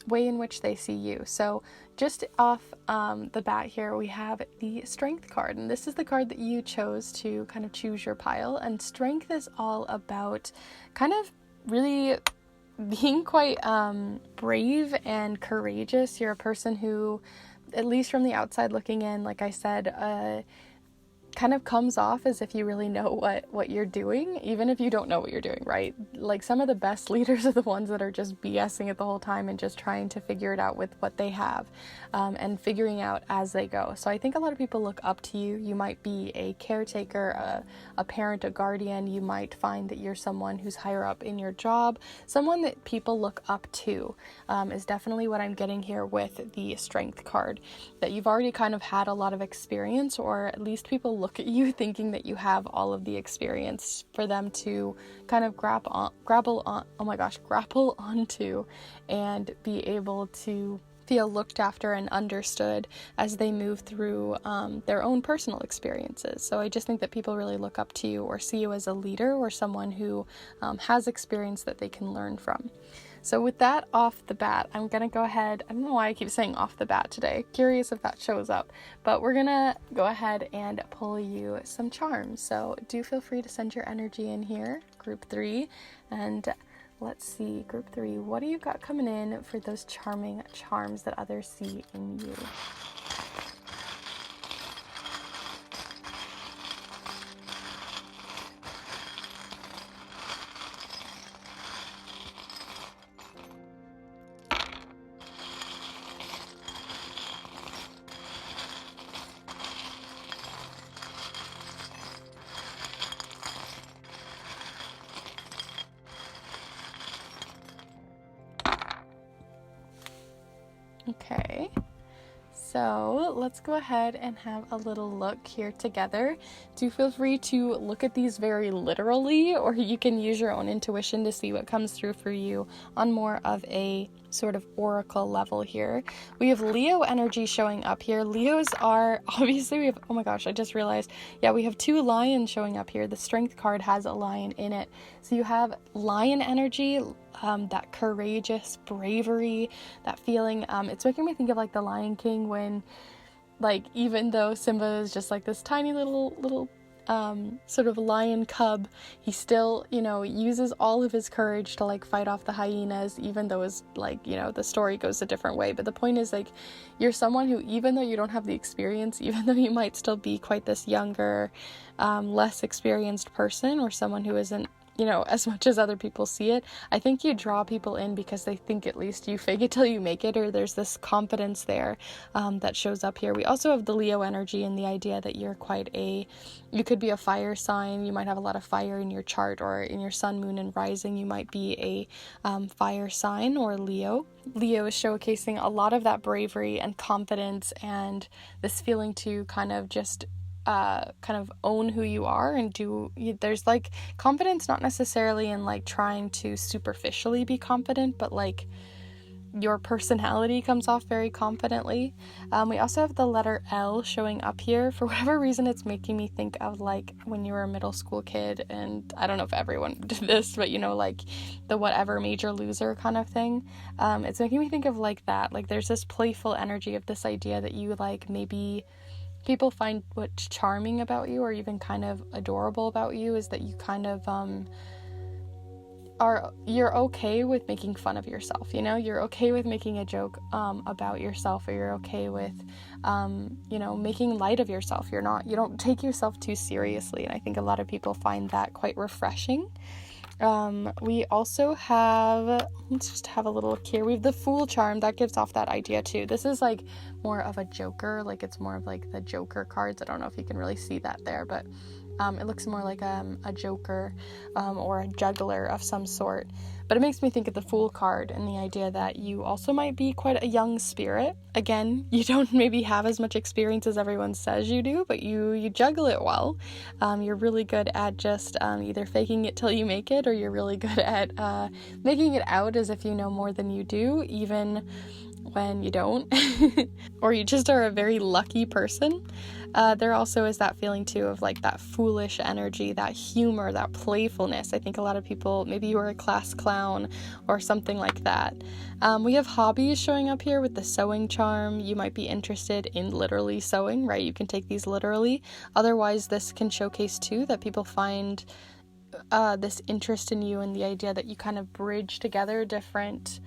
way in which they see you. So just off the bat here, we have the Strength card, and this is the card that you chose to kind of choose your pile. And Strength is all about kind of really being quite brave and courageous. You're a person who, at least from the outside looking in, like I said, kind of comes off as if you really know what you're doing, even if you don't know what you're doing, right? Like some of the best leaders are the ones that are just BSing it the whole time and just trying to figure it out with what they have, and figuring out as they go. So I think a lot of people look up to you. You might be a caretaker, a parent, a guardian. You might find that you're someone who's higher up in your job, someone that people look up to, is definitely what I'm getting here with the Strength card, that you've already kind of had a lot of experience, or at least people look at you thinking that you have all of the experience for them to kind of grapple onto and be able to feel looked after and understood as they move through their own personal experiences. So I just think that people really look up to you or see you as a leader or someone who has experience that they can learn from. So with that off the bat, I'm going to go ahead, I don't know why I keep saying off the bat today, curious if that shows up, but we're going to go ahead and pull you some charms. So do feel free to send your energy in here, group 3, and let's see, group 3, what do you got coming in for those charming charms that others see in you? Okay, so let's go ahead and have a little look here together. Do feel free to look at these very literally, or you can use your own intuition to see what comes through for you on more of a sort of oracle level here. We have Leo energy showing up here. Leos are, obviously we have, oh my gosh, I just realized, yeah, we have 2 lions showing up here. The Strength card has a lion in it. So you have lion energy, that courageous bravery, that feeling. It's making me think of like the Lion King when, like, even though Simba is just like this tiny little sort of lion cub, he still, uses all of his courage to like fight off the hyenas, even though his, like, the story goes a different way. But the point is, like, you're someone who, even though you don't have the experience, even though you might still be quite this younger, less experienced person, or someone who isn't, as much as other people see it, I think you draw people in because they think at least you fake it till you make it, or there's this confidence there that shows up here. We also have the Leo energy and the idea that you're you could be a fire sign. You might have a lot of fire in your chart, or in your sun, moon, and rising, you might be a fire sign or Leo. Leo is showcasing a lot of that bravery and confidence and this feeling to kind of just kind of own who you are and there's like confidence, not necessarily in like trying to superficially be confident, but like your personality comes off very confidently. We also have the letter L showing up here. For whatever reason, it's making me think of like when you were a middle school kid, and I don't know if everyone did this, but like the whatever major loser kind of thing. It's making me think of like that. Like there's this playful energy of this idea that you like maybe people find what's charming about you or even kind of adorable about you is that you kind of you're okay with making fun of yourself, you know, you're okay with making a joke about yourself, or you're okay with you know, making light of yourself. You don't take yourself too seriously, and I think a lot of people find that quite refreshing. We also have, let's just have a look here. We have the Fool charm. That gives off that idea too. This is like more of a Joker, like it's more of like the Joker cards. I don't know if you can really see that there, but it looks more like a Joker or a juggler of some sort. But it makes me think of the Fool card and the idea that you also might be quite a young spirit. Again, you don't maybe have as much experience as everyone says you do, but you juggle it well. You're really good at just either faking it till you make it, or you're really good at making it out as if you know more than you do, even when you don't. Or you just are a very lucky person. There also is that feeling too of like that foolish energy, that humor, that playfulness. I think a lot of people, maybe you are a class clown or something like that. We have hobbies showing up here with the sewing charm. You might be interested in literally sewing, right? You can take these literally. Otherwise, this can showcase too that people find this interest in you and the idea that you kind of bridge together different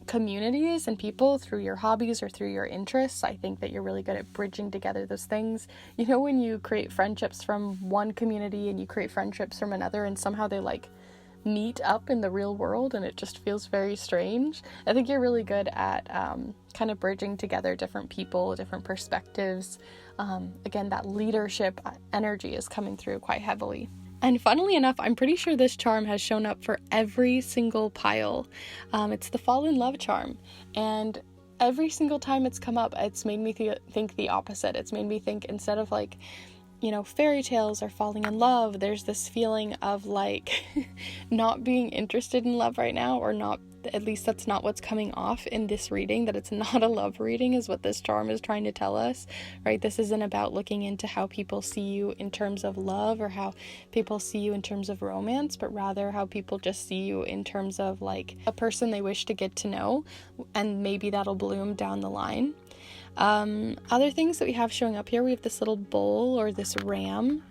communities and people through your hobbies or through your interests. I think that you're really good at bridging together those things. You know, when you create friendships from one community and you create friendships from another, and somehow they like meet up in the real world and it just feels very strange. I think you're really good at kind of bridging together different people, different perspectives. Again, that leadership energy is coming through quite heavily. And funnily enough, I'm pretty sure this charm has shown up for every single pile. It's the Fall in Love charm. And every single time it's come up, it's made me think the opposite. It's made me think, instead of like, you know, fairy tales or falling in love, there's this feeling of like not being interested in love right now, or not, at least that's not what's coming off in this reading, that it's not a love reading is what this charm is trying to tell us, right? This isn't about looking into how people see you in terms of love or how people see you in terms of romance, but rather how people just see you in terms of like a person they wish to get to know, and maybe that'll bloom down the line. Other things that we have showing up here, we have this little bull or this ram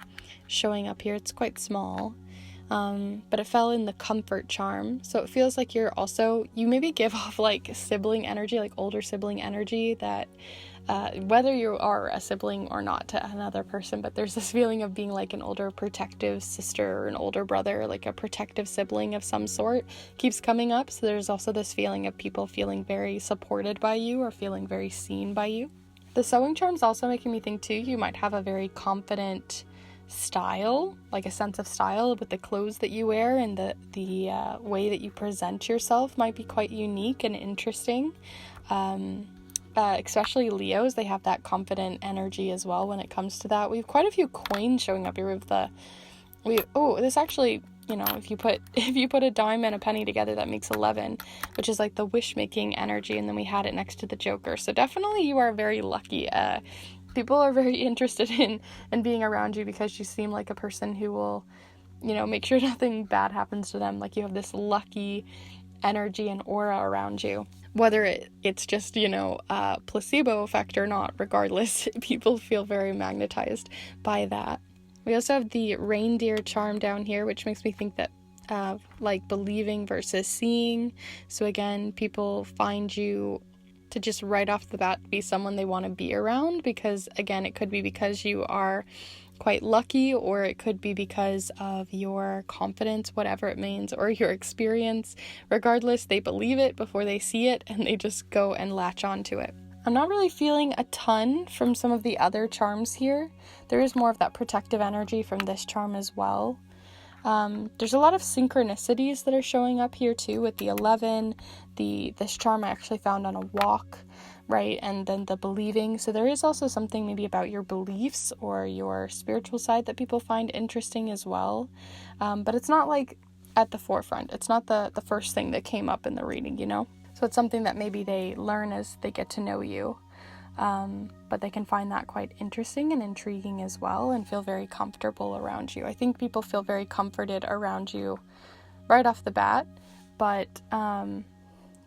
showing up here. It's quite small. But it fell in the Comfort charm. So it feels like you maybe give off like sibling energy, like older sibling energy, that whether you are a sibling or not to another person, but there's this feeling of being like an older protective sister or an older brother, like a protective sibling of some sort keeps coming up. So there's also this feeling of people feeling very supported by you or feeling very seen by you. The sewing charm's also making me think too, you might have a very confident style, like a sense of style with the clothes that you wear, and the way that you present yourself might be quite unique and interesting. Especially Leos, they have that confident energy as well when it comes to that. We have quite a few coins showing up here. This actually, you know, if you put a dime and a penny together, that makes 11, which is like the wish making energy, and then we had it next to the Joker. So definitely you are very lucky. People are very interested in being around you because you seem like a person who will, you know, make sure nothing bad happens to them. Like you have this lucky energy and aura around you. Whether it's just, you know, a placebo effect or not, regardless, people feel very magnetized by that. We also have the reindeer charm down here, which makes me think that like believing versus seeing. So again, people find you to just right off the bat be someone they want to be around, because again, it could be because you are quite lucky, or it could be because of your confidence, whatever it means, or your experience. Regardless, they believe it before they see it, and they just go and latch onto it. I'm not really feeling a ton from some of the other charms here. There is more of that protective energy from this charm as well. There's a lot of synchronicities that are showing up here too, with the 11, this charm I actually found on a walk, right? And then the believing. So there is also something maybe about your beliefs or your spiritual side that people find interesting as well. But it's not like at the forefront. It's not the first thing that came up in the reading, you know? So it's something that maybe they learn as they get to know you. But they can find that quite interesting and intriguing as well, and feel very comfortable around you. I think people feel very comforted around you right off the bat, but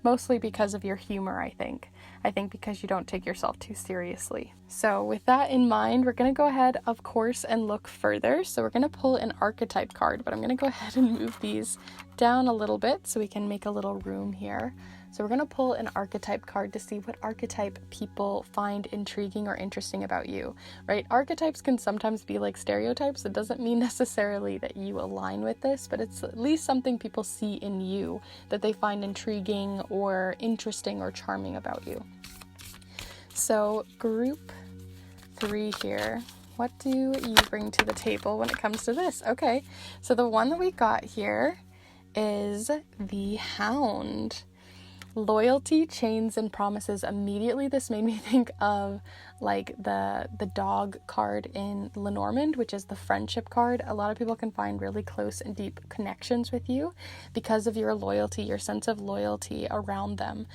mostly because of your humor, I think. I think because you don't take yourself too seriously. So with that in mind, we're going to go ahead, of course, and look further. So we're going to pull an archetype card, but I'm going to go ahead and move these down a little bit so we can make a little room here. So we're going to pull an archetype card to see what archetype people find intriguing or interesting about you, right? Archetypes can sometimes be like stereotypes. It doesn't mean necessarily that you align with this, but it's at least something people see in you that they find intriguing or interesting or charming about you. So group 3 here. What do you bring to the table when it comes to this? Okay, so the one that we got here is the Hound. Loyalty, chains, and promises. Immediately this made me think of like the dog card in Lenormand, which is the friendship card. A lot of people can find really close and deep connections with you because of your loyalty, your sense of loyalty around them.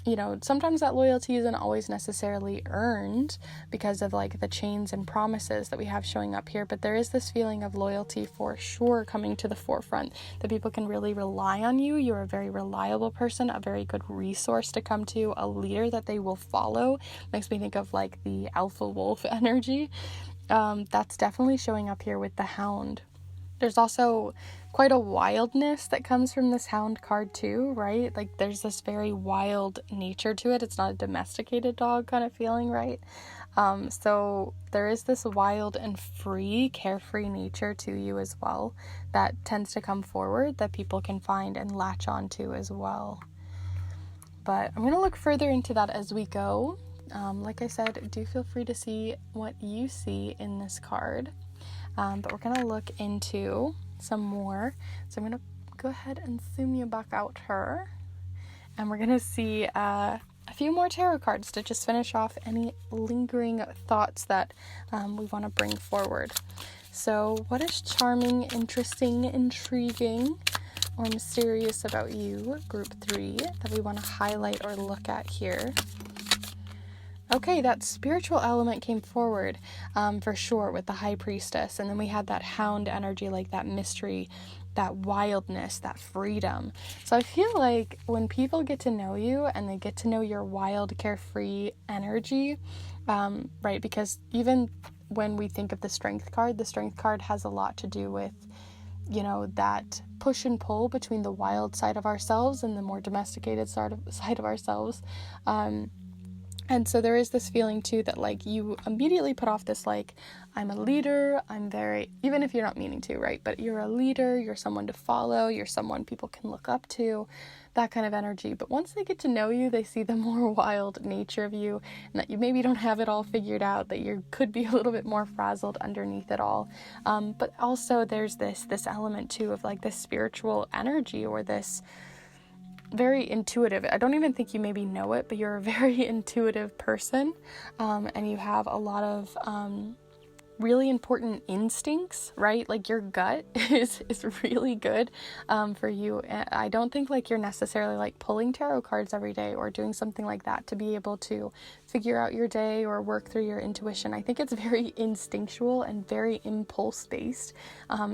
You know, sometimes that loyalty isn't always necessarily earned because of like the chains and promises that we have showing up here, but there is this feeling of loyalty for sure coming to the forefront, that people can really rely on you. You're a very reliable person, a very good resource to come to, a leader that they will follow. Makes me think of like the alpha wolf energy. That's definitely showing up here with the Hound. There's also quite a wildness that comes from this Hound card too, right? Like there's this very wild nature to it. It's not a domesticated dog kind of feeling, right? So there is this wild and free, carefree nature to you as well that tends to come forward that people can find and latch onto as well. But I'm going to look further into that as we go. Like I said, do feel free to see what you see in this card. But we're going to look into some more. So I'm going to go ahead and zoom you back out her. And we're going to see a few more tarot cards to just finish off any lingering thoughts that we want to bring forward. So what is charming, interesting, intriguing, or mysterious about you, group 3, that we want to highlight or look at here? Okay, that spiritual element came forward for sure with the High Priestess. And then we had that Hound energy, like that mystery, that wildness, that freedom. So I feel like when people get to know you and they get to know your wild, carefree energy, right? Because even when we think of the Strength card has a lot to do with, you know, that push and pull between the wild side of ourselves and the more domesticated side of ourselves. And so there is this feeling too that like you immediately put off this like, I'm a leader, even if you're not meaning to, right? But you're a leader, you're someone to follow, you're someone people can look up to, that kind of energy. But once they get to know you, they see the more wild nature of you and that you maybe don't have it all figured out, that you could be a little bit more frazzled underneath it all. But also there's this element too of like this spiritual energy or this very intuitive. I don't even think you maybe know it, but you're a very intuitive person, and you have a lot of really important instincts, right? Like your gut is really good for you. I don't think like you're necessarily like pulling tarot cards every day or doing something like that to be able to figure out your day or work through your intuition. I think it's very instinctual and very impulse based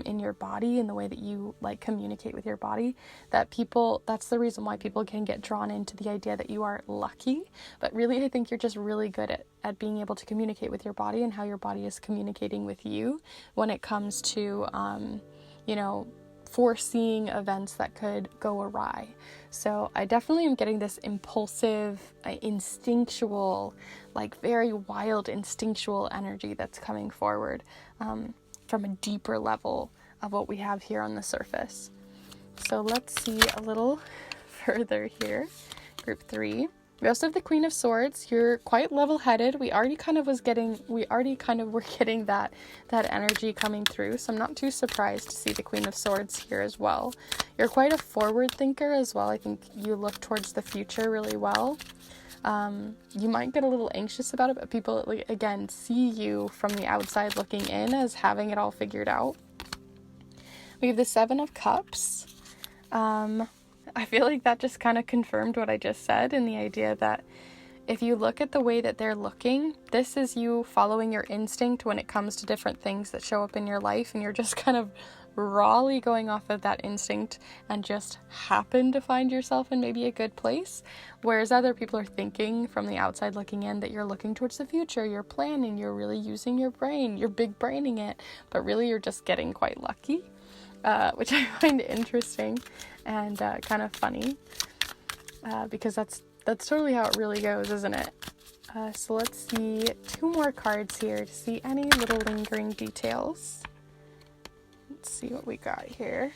in your body, in the way that you like communicate with your body, that's the reason why people can get drawn into the idea that you are lucky. But really, I think you're just really good at being able to communicate with your body and how your body is communicating with you when it comes to, foreseeing events that could go awry. So I definitely am getting this impulsive, instinctual, like very wild instinctual energy that's coming forward from a deeper level of what we have here on the surface. So let's see a little further here. Group 3. We also have the Queen of Swords. You're quite level-headed. We already kind of were getting that energy coming through. So I'm not too surprised to see the Queen of Swords here as well. You're quite a forward thinker as well. I think you look towards the future really well. You might get a little anxious about it, but people, again, see you from the outside looking in as having it all figured out. We have the Seven of Cups. I feel like that just kind of confirmed what I just said, in the idea that if you look at the way that they're looking, this is you following your instinct when it comes to different things that show up in your life, and you're just kind of rawly going off of that instinct and just happen to find yourself in maybe a good place, whereas other people are thinking from the outside looking in that you're looking towards the future, you're planning, you're really using your brain, you're big braining it, but really you're just getting quite lucky, which I find interesting and kind of funny, because that's totally how it really goes, isn't it? So let's see 2 more cards here to see any little lingering details. Let's see what we got here.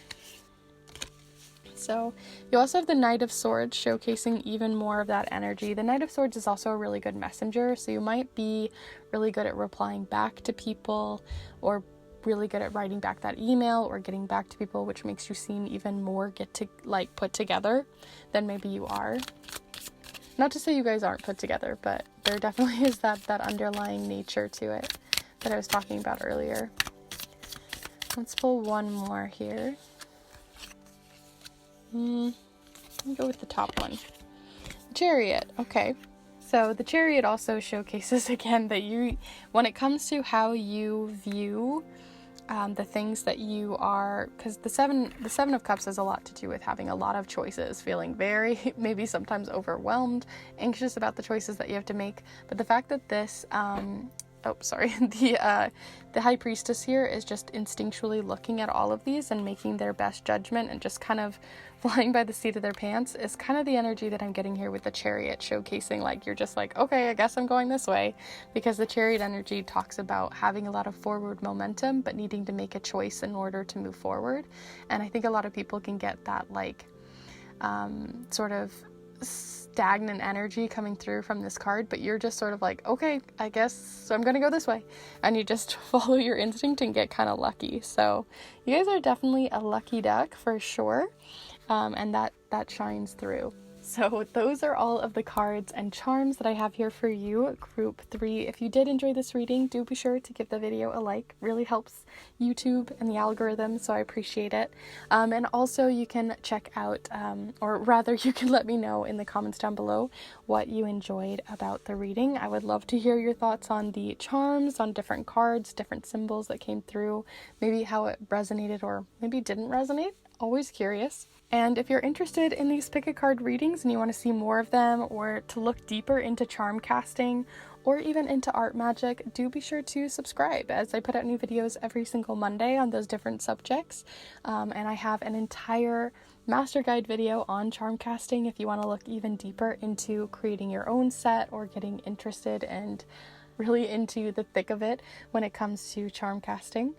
So you also have the Knight of Swords showcasing even more of that energy. The Knight of Swords is also a really good messenger, so you might be really good at replying back to people, or really good at writing back that email or getting back to people, which makes you seem even more put together than maybe you are. Not to say you guys aren't put together, but there definitely is that underlying nature to it that I was talking about earlier. Let's pull one more here. Let me go with the top one. Chariot. Okay. So the Chariot also showcases again that when it comes to how you view the things that you are, because the seven of Cups has a lot to do with having a lot of choices, feeling very maybe sometimes overwhelmed, anxious about the choices that you have to make. But the fact that this the High Priestess here is just instinctually looking at all of these and making their best judgment and just kind of flying by the seat of their pants is kind of the energy that I'm getting here with the Chariot, showcasing like you're just like, okay, I guess I'm going this way, because the Chariot energy talks about having a lot of forward momentum but needing to make a choice in order to move forward. And I think a lot of people can get that sort of stagnant energy coming through from this card, but you're just sort of like, okay, I guess I'm gonna go this way, and you just follow your instinct and get kind of lucky. So you guys are definitely a lucky duck for sure, and that shines through. So those are all of the cards and charms that I have here for you, group 3. If you did enjoy this reading, do be sure to give the video a like. Really helps YouTube and the algorithm, so I appreciate it. And also you can check out, or rather you can let me know in the comments down below what you enjoyed about the reading. I would love to hear your thoughts on the charms, on different cards, different symbols that came through, maybe how it resonated or maybe didn't resonate. Always curious. And if you're interested in these pick a card readings and you want to see more of them, or to look deeper into charm casting or even into art magic, do be sure to subscribe, as I put out new videos every single Monday on those different subjects. And I have an entire master guide video on charm casting if you want to look even deeper into creating your own set or getting interested and really into the thick of it when it comes to charm casting.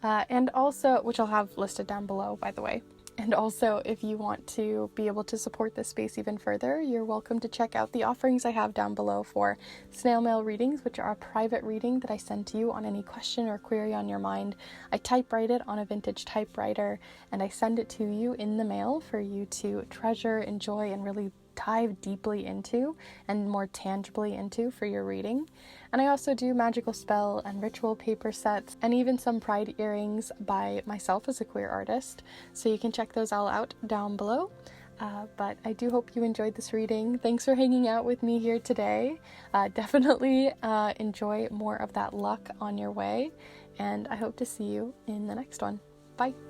And also, which I'll have listed down below, by the way. And also, if you want to be able to support this space even further, you're welcome to check out the offerings I have down below for snail mail readings, which are a private reading that I send to you on any question or query on your mind. I typewrite it on a vintage typewriter, and I send it to you in the mail for you to treasure, enjoy, and really dive deeply into and more tangibly into for your reading. And I also do magical spell and ritual paper sets, and even some pride earrings by myself as a queer artist, so you can check those all out down below. But I do hope you enjoyed this reading. Thanks for hanging out with me here today. Definitely enjoy more of that luck on your way, and I hope to see you in the next one. Bye!